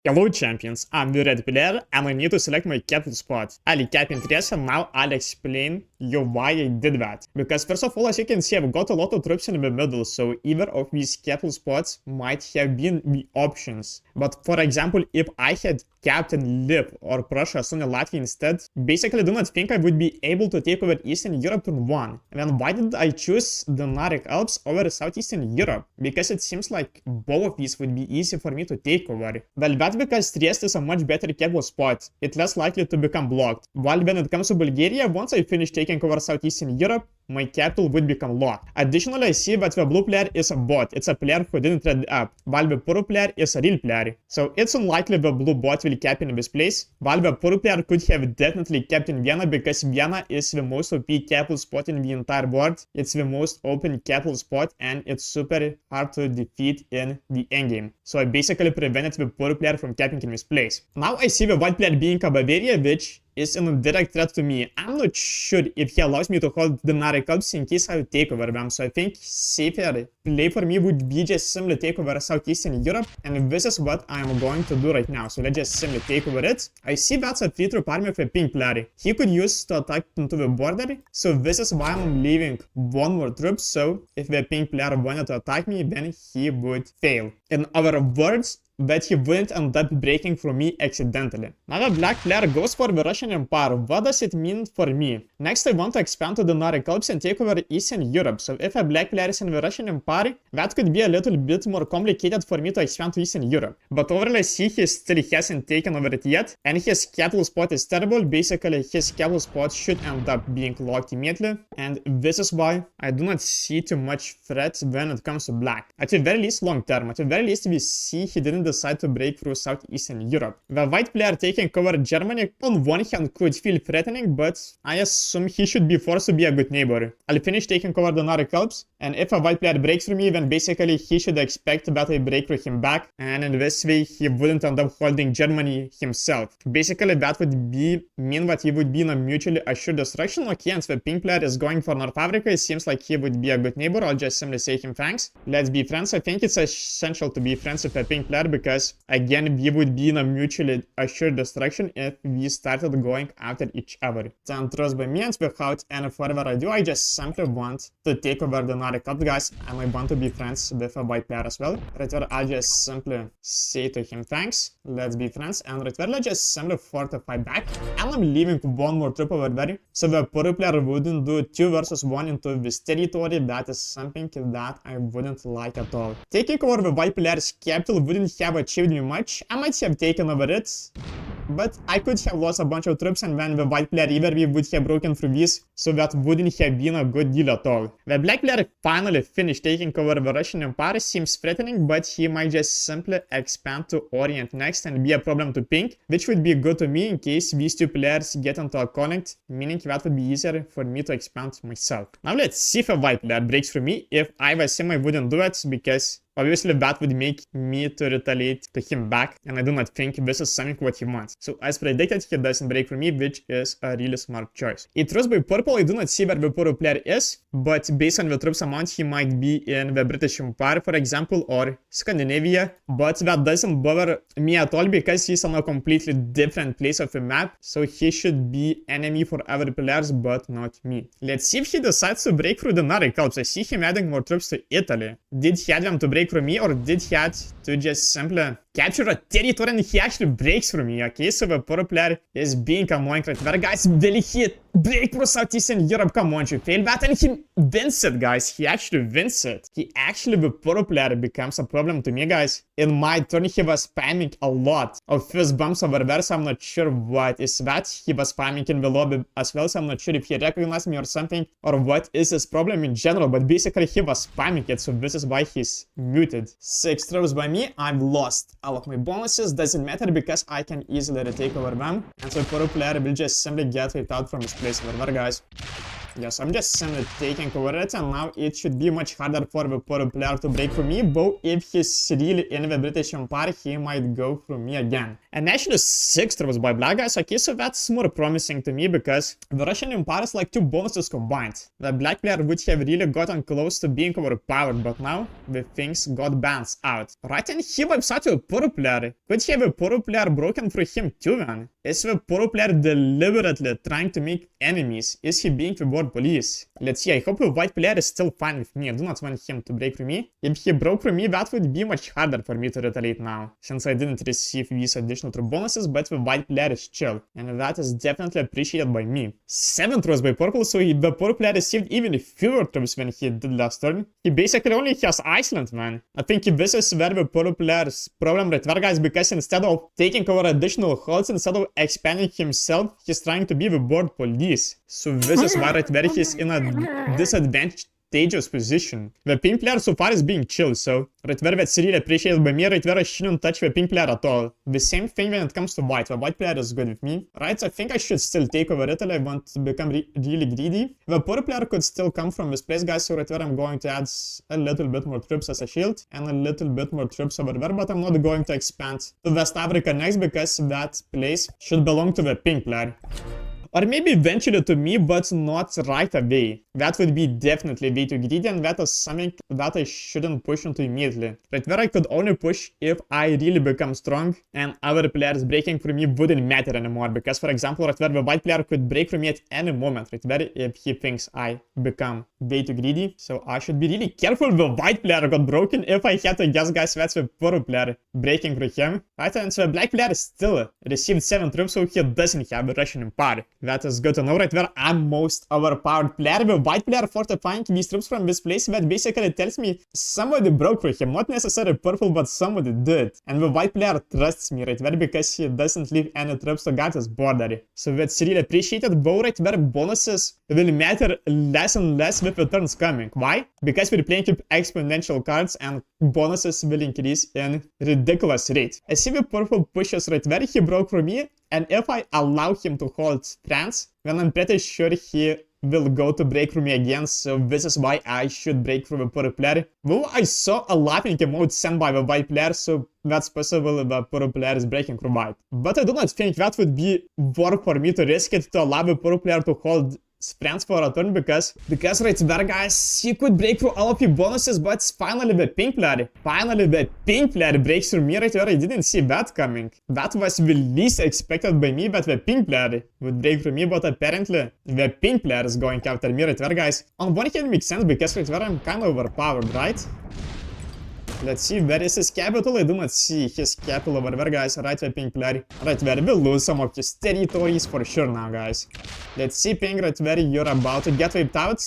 Hello champions, I'm the red player and I need to select my capital spot. I'll cap in 3 and now I'll explain you why I did that. Because first of all, as you can see, I've got a lot of troops in the middle, so either of these capital spots might have been the options. But for example, if I had capped in Lviv or Prussia, Estonia, Latvia instead, basically I do not think I would be able to take over Eastern Europe turn 1. And then why did I choose the Nordic Alps over Southeastern Europe? Because it seems like both of these would be easy for me to take over. Well, that's because Trieste is a much better capital spot. It's less likely to become blocked. While when it comes to Bulgaria, once I finish taking over Southeastern Europe, my capital would become locked. Additionally, I see that the blue player is a bot. It's a player who didn't read up, while the purple player is a real player. So it's unlikely the blue bot will cap in this place, while the purple player could have definitely capped in Vienna because Vienna is the most OP capital spot in the entire board. It's the most open capital spot and it's super hard to defeat in the endgame. So I basically prevented the purple player from capping in this place. Now I see the white player being a Bavaria, which is in a direct threat to me. I'm not sure if he allows me to hold the Nordic Alps in case I take over them, so I think safer play for me would be just simply take over Southeastern Europe, and this is what I'm going to do right now. So let's just simply take over it. I see that's a 3-troop army of a pink player. He could use to attack into the border, so this is why I'm leaving one more troop, so if the pink player wanted to attack me, then he would fail. In other words, that he wouldn't end up breaking through me accidentally. Now the black player goes for the Russian Empire. What does it mean for me? Next I want to expand to the Nordic Alps and take over Eastern Europe. So if a black player is in the Russian Empire, that could be a little bit more complicated for me to expand to Eastern Europe. But overall I see he still hasn't taken over it yet, and his capital spot is terrible. Basically his capital spot should end up being locked immediately, and this is why I do not see too much threat when it comes to black. At the very least long term, at the very least we see he didn't decide to break through Southeastern Europe. The white player taking over Germany on one hand could feel threatening, but I assume he should be forced to be a good neighbor. I'll finish taking over the Nordic Alps, and if a white player breaks through me, then basically he should expect that I break through him back, and in this way he wouldn't end up holding Germany himself. Basically that would mean that he would be in a mutually assured destruction. Okay, and the pink player is going for North Africa. It seems like he would be a good neighbor. I'll just simply say him thanks. Let's be friends. I think it's essential to be friends with a pink player because again, we would be in a mutually assured destruction if we started going after each other. Then trust by me, and without any further ado, I just simply want to take over the Nordic Alps, guys, and I want to be friends with a white player as well. Right where I just simply say to him thanks, let's be friends, and right where I just simply fortify back, and I'm leaving one more troop over there, so the purple player wouldn't do 2 versus 1 into this territory. That is something that I wouldn't like at all. Taking over the white player's capital wouldn't have achieved me much. I might have taken over it, but I could have lost a bunch of troops, and then the white player either we would have broken through this, so that wouldn't have been a good deal at all. The black player finally finished taking over the Russian Empire. Seems threatening, but he might just simply expand to Orient next and be a problem to pink, which would be good to me in case these two players get into a connect, meaning that would be easier for me to expand myself. Now let's see if a white player breaks through me. If I was him, I wouldn't do it because obviously that would make me to retaliate to him back, and I do not think this is something what he wants. So as predicted, he doesn't break for me, which is a really smart choice. It trust by purple, I do not see where the purple player is, but based on the troops amount, he might be in the British Empire, for example, or Scandinavia, but that doesn't bother me at all because he's on a completely different place of the map, so he should be enemy for other players, but not me. Let's see if he decides to break through the Nordic Alps. I see him adding more troops to Italy. Did he add them to break through me, or did he have to just simply capture a territory and he actually breaks through me? Okay, so the purple player is being annoying right there, guys. Will he break through Southeastern Europe? Come on, you failed that, and he wins it, guys. He actually wins it. The purple player becomes a problem to me, guys. In my turn, he was spamming a lot of fist bumps over there, so I'm not sure what is that. He was spamming in the lobby as well, so I'm not sure if he recognized me or something, or what is his problem in general, but basically he was spamming it, so this is why he's muted. 6 throws by me, I've lost all of my bonuses. Doesn't matter because I can easily retake over them, and so purple player will just simply get wiped out from his place over there, guys. Yes, I'm just simply taking over it, and now it should be much harder for the purple player to break through me, though if he's really in the British Empire, he might go through me again. And actually 6 troops by black guys, okay, so that's more promising to me, because the Russian Empire is like 2 bonuses combined. The black player would have really gotten close to being overpowered, but now the things got balanced out. Right, and he wipes out a purple player. Could have a purple player broken through him too, man? Is the purple player deliberately trying to make enemies? Is he being the board police? Let's see, I hope the white player is still fine with me. I do not want him to break through me. If he broke through me, that would be much harder for me to retaliate now, since I didn't receive these additional troop bonuses, but the white player is chill, and that is definitely appreciated by me. 7 troops by purple, so the purple player received even fewer troops than he did last turn. He basically only has Iceland, man. I think this is where the purple player's problem right there, guys, because instead of taking over additional holds, instead of expanding himself, he's trying to be the board police. So this is why right there he's in a disadvantaged position. The pink player so far is being chill, so right there that's really appreciated by me. Right there I shouldn't touch the pink player at all. The same thing when it comes to white. The white player is good with me. Right, so I think I should still take over Italy. I want to become really greedy. The purple player could still come from this place, guys, so right there I'm going to add a little bit more troops as a shield and a little bit more troops over there, but I'm not going to expand to West Africa next because that place should belong to the pink player. Or maybe eventually to me, but not right away. That would be definitely way too greedy, and that is something that I shouldn't push into immediately. Right where I could only push if I really become strong, and other players breaking through me wouldn't matter anymore. Because, for example, right where the white player could break through me at any moment, right where if he thinks I become way too greedy. So I should be really careful. The white player got broken. If I had to guess, guys, that's the purple player breaking through him. Right, and so the black player still received 7 troops, so he doesn't have the Russian Empire. That is good to know. Right where I'm most overpowered player. The white player fortifying these troops from this place, that basically tells me somebody broke through him. Not necessarily purple, but somebody did. And the white player trusts me right there because he doesn't leave any troops to guard his border. So that's really appreciated. Though right where bonuses will matter less and less with the turns coming. Why? Because we're playing with exponential cards and bonuses will increase in ridiculous rate. I see the purple pushes right where he broke through me, and if I allow him to hold France, then I'm pretty sure he will go to break through me again, so this is why I should break through the purple player. Though I saw a laughing emote sent by the white player, so that's possible the purple player is breaking through white. But I do not think that would be worth for me to risk it to allow the purple player to hold France for a turn, because right there, guys, he could break through all of your bonuses, but finally the pink player breaks through me right there. I didn't see that coming. That was the least expected by me, that the pink player would break through me, but apparently the pink player is going after me right there, guys. On one hand it makes sense, because right there I'm kind of overpowered, right? Let's see, where is his capital? I do not see his capital over there, guys. Right, the pink player. Right where we'll lose some of his territories for sure now, guys. Let's see, pink, right where you're about to get wiped out.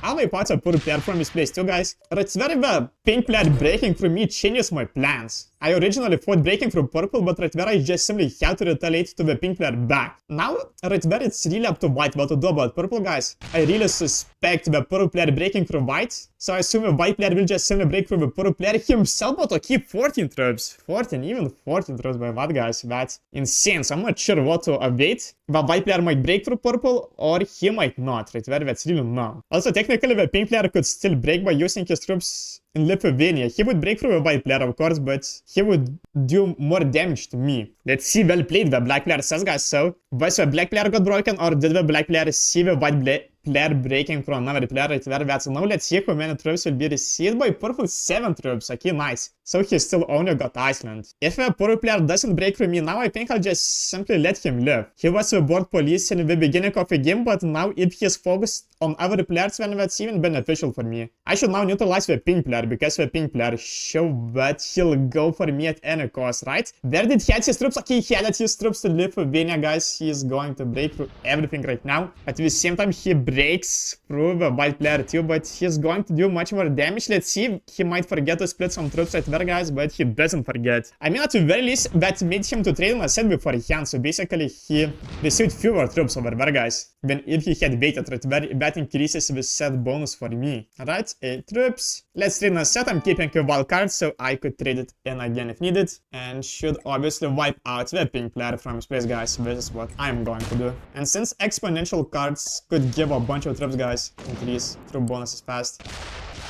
I'll wipe out a purple player from this place too, guys. Right where the pink player breaking through me changes my plans. I originally thought breaking through purple, but right where I just simply had to retaliate to the pink player back. Now, right where it's really up to white what to do about purple, guys. I really suspect the purple player breaking through white, so I assume the white player will just simply break through the purple player himself, but to keep 14 troops. 14, even 14 troops by what, guys? That's insane, so I'm not sure what to await. The white player might break through purple, or he might not, right where that's really known. Also, technically, the pink player could still break by using his troops in Lithuania. He would break through the white player, of course, but he would do more damage to me. Let's see, well played, the black player says, guys. So, was the black player got broken, or did the black player see the white player breaking from another player right there? That's now. Let's see how many troops will be received by purple. 7 troops. Okay, nice. So he still only got Iceland. If the purple player doesn't break through me now, I think I'll just simply let him live. He was the board police in the beginning of the game, but now if he's focused on other players, then that's even beneficial for me. I should now neutralize the pink player, because the pink player show that he'll go for me at any cost, right? Where did he add his troops? Okay, he added his troops to Lithuania, guys. He is going to break through everything right now. At the same time, he breaks through the white player too, but he's going to do much more damage. Let's see, he might forget to split some troops right there, guys, but he doesn't forget. I mean, at the very least, that made him to trade on a set beforehand, so basically he received fewer troops over there, guys, than if he had waited right there. that increases the set bonus for me. Alright, 8 troops. Let's trade in a set. I'm keeping a wild card so I could trade it in again if needed. And should obviously wipe out the pink player from space, guys. This is what I'm going to do. And since exponential cards could give a bunch of troops, guys, increase troop bonuses fast,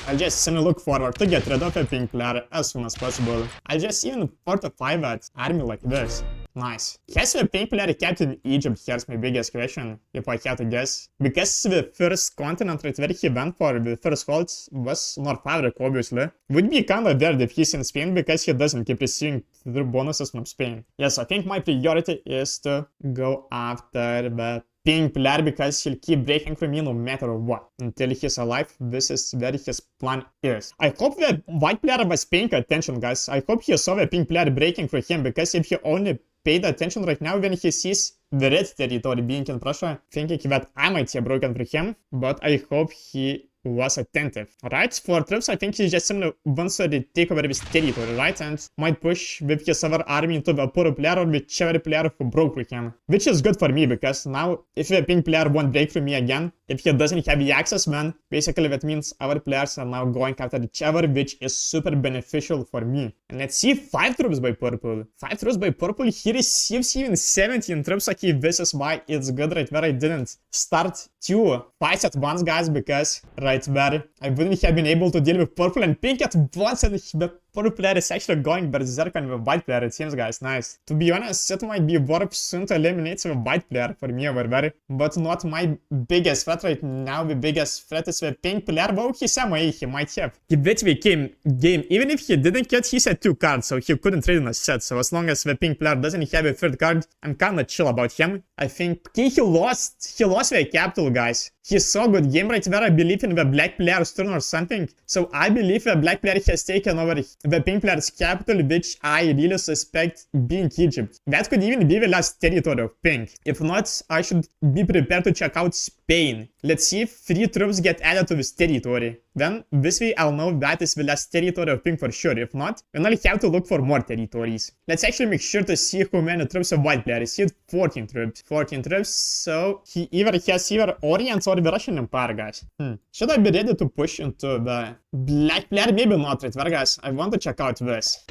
I'll just simply look forward to get rid of a pink player as soon as possible. I'll just even fortify that army like this. Nice. Has the pink player kept in Egypt? Here's my biggest question, if I had to guess. Because the first continent right where he went for the first holds was North Africa, obviously. Would be kinda weird if he's in Spain because he doesn't keep receiving the bonuses from Spain. Yes, I think my priority is to go after the pink player because he'll keep breaking for me no matter what. Until he's alive, this is where his plan is. I hope the white player was paying attention, guys. I hope he saw the pink player breaking for him, because if he only paid attention right now when he sees the red territory being in Prussia, thinking that I might have broken for him, but I hope he was attentive. Alright, for troops, I think he just simply wants to take over this territory, right? And might push with his other army into the poor player or whichever player who broke for him. Which is good for me, because now, if the pink player won't break for me again, if he doesn't have the access, then basically that means our players are now going after each other, which is super beneficial for me. And let's see, 5 troops by purple. 5 troops by purple, he receives even 17 troops. Okay, this is why it's good right where I didn't start 2 fights at once, guys, because right where I wouldn't have been able to deal with purple and pink at once, and the purple player is actually going berserk on the white player, it seems, guys. Nice. To be honest, it might be worth soon to eliminate the white player for me over there, but not my biggest threat right now. The biggest threat is the pink player. Well, he's MA, he might have. He bet the game. Even if he didn't get, he had 2 cards, so he couldn't trade in a set. So as long as the pink player doesn't have a 3rd card, I'm kinda chill about him. I think he lost the capital, guys. He saw a good game right there. I believe in the black player's turn or something. So I believe the black player has taken over the pink player's capital, which I really suspect being Egypt. That could even be the last territory of pink. If not, I should be prepared to check out Spain. Let's see if 3 troops get added to this territory. Then, this way I'll know that is the last territory of pink for sure. If not, then I'll have to look for more territories. Let's actually make sure to see how many troops of white player. He had 14 troops. 14 troops, so he either has Orient or the Russian Empire, guys. Should I be ready to push into the black player? Maybe not, right there, guys. I want to check out this.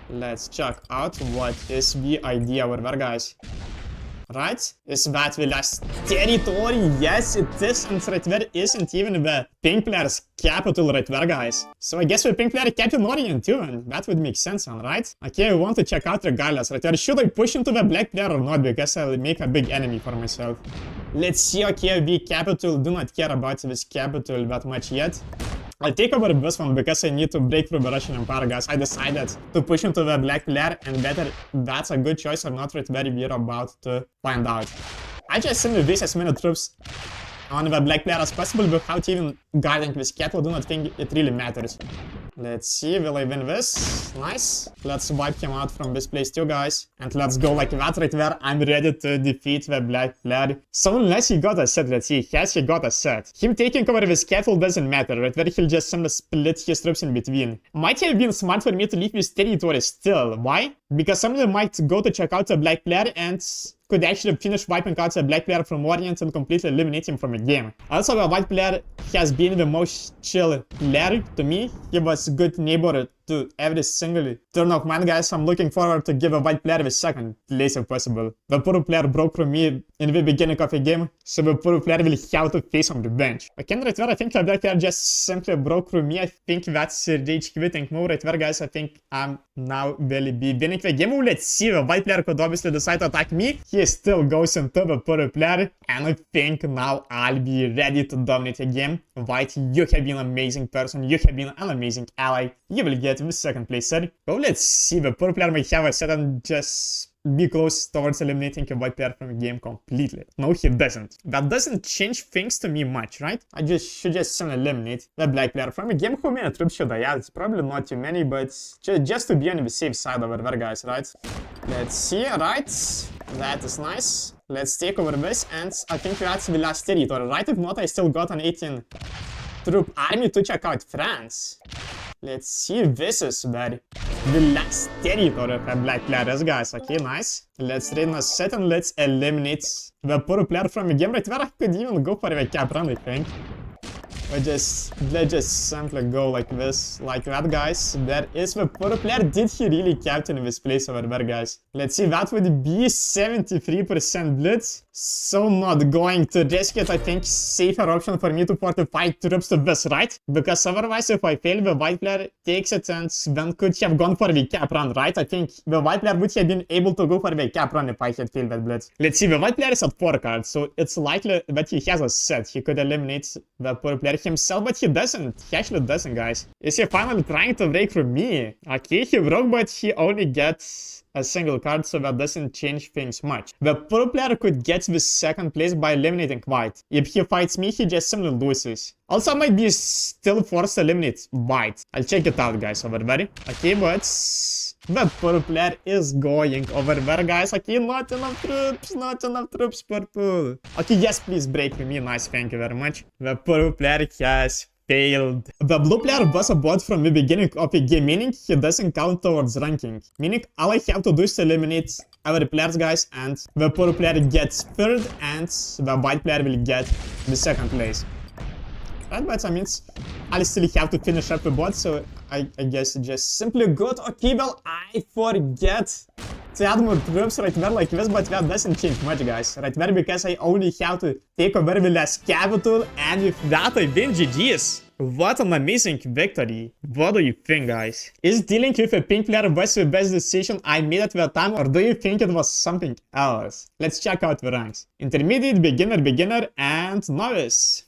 Let's check out what is the idea over there, guys. Right? Is that the last territory? Yes, it is. And right there isn't even the pink player's capital right there, guys. So I guess the pink player kept in Orient too, and that would make sense, right? Okay, I want to check out regardless right there. Should I push into the black player or not? Because I'll make a big enemy for myself. Let's see. Okay, the capital. Do not care about this capital that much yet. I'll take over this one because I need to break through the Russian Empire, guys. I decided to push into the black player, and whether that's a good choice or not, right there, we're about to find out. I just simply waste as many troops on the black player as possible without even guarding this capital. Do not think it really matters. Let's see, will I win this? Nice. Let's wipe him out from this place too, guys. And let's go like that right there. I'm ready to defeat the black player. So unless he got a set, let's see. Has he got a set? Him taking over this capital doesn't matter, right there. He'll just simply split his troops in between. Might have been smart for me to leave this territory still. Why? Because somebody might go to check out the black player and could actually finish wiping out the black player from Orient and completely eliminate him from the game. Also, the white player has been the most chill player to me. He was a good neighbor to every single turn of mine, guys. I'm looking forward to give a white player the second place if possible. The poor player broke from me in the beginning of the game, so the poor player will have to face on the bench. Okay, right there, I think the black player just simply broke through me. I think that's a rage quitting move right there, guys. I think I'm now will be winning the game. Let's see, the white player could obviously decide to attack me. He still goes into the poor player, and I think now I'll be ready to dominate the game. White, you have been an amazing person. You have been an amazing ally. You will get the second place set. Well, let's see, the poor player might have a set and just be close towards eliminating a white player from the game completely. No, he doesn't. That doesn't change things to me much, right? I should just eliminate the black player from the game. How many troops should I add? It's probably not too many, but just to be on the safe side over there, guys, right? Let's see, right? That is nice. Let's take over this, and I think that's the last territory, right? If not, I still got an 18 troop army to check out France. Let's see, this is very the last territory of a black players, guys. Okay, nice. Let's trade in a set and let's eliminate the poor player from the game. Right where I could even go for the cap run, I think. Let's just simply go like this, like that, guys. There is the poor player. Did he really captain this place over there, guys? Let's see, that would be 73% blitz. So not going to risk it. I think safer option for me to fortify troops to this, right? Because otherwise, if I fail, the white player takes it and then could have gone for the cap run, right? I think the white player would have been able to go for the cap run if I had failed that blitz. Let's see, the white player is at 4 cards, so it's likely that he has a set. He could eliminate the poor player himself, but he doesn't. He actually doesn't, guys. Is he finally trying to break from me? Okay, he broke, but he only gets a single card, so that doesn't change things much. The pro player could get the second place by eliminating white. If he fights me, he just simply loses. Also, I might be still forced to eliminate white. I'll check it out, guys, over there. Okay, but the purple player is going over there, guys. Okay, not enough troops, purple. Okay, yes, please break me. Nice, thank you very much. The purple player has failed. The blue player was a bot from the beginning of the game, meaning he doesn't count towards ranking. Meaning all I have to do is to eliminate our players, guys, and the purple player gets third and the white player will get the second place. Right, but I mean, I'll still have to finish up the bot, so I guess it's just simply good. Okay, well, I forget to add more troops right there like this, but that doesn't change much, guys. Right there, because I only have to take over the last capital, and with that I win. GG's. What an amazing victory. What do you think, guys? Is dealing with a pink player was the best decision I made at the time, or do you think it was something else? Let's check out the ranks. Intermediate, beginner, and novice.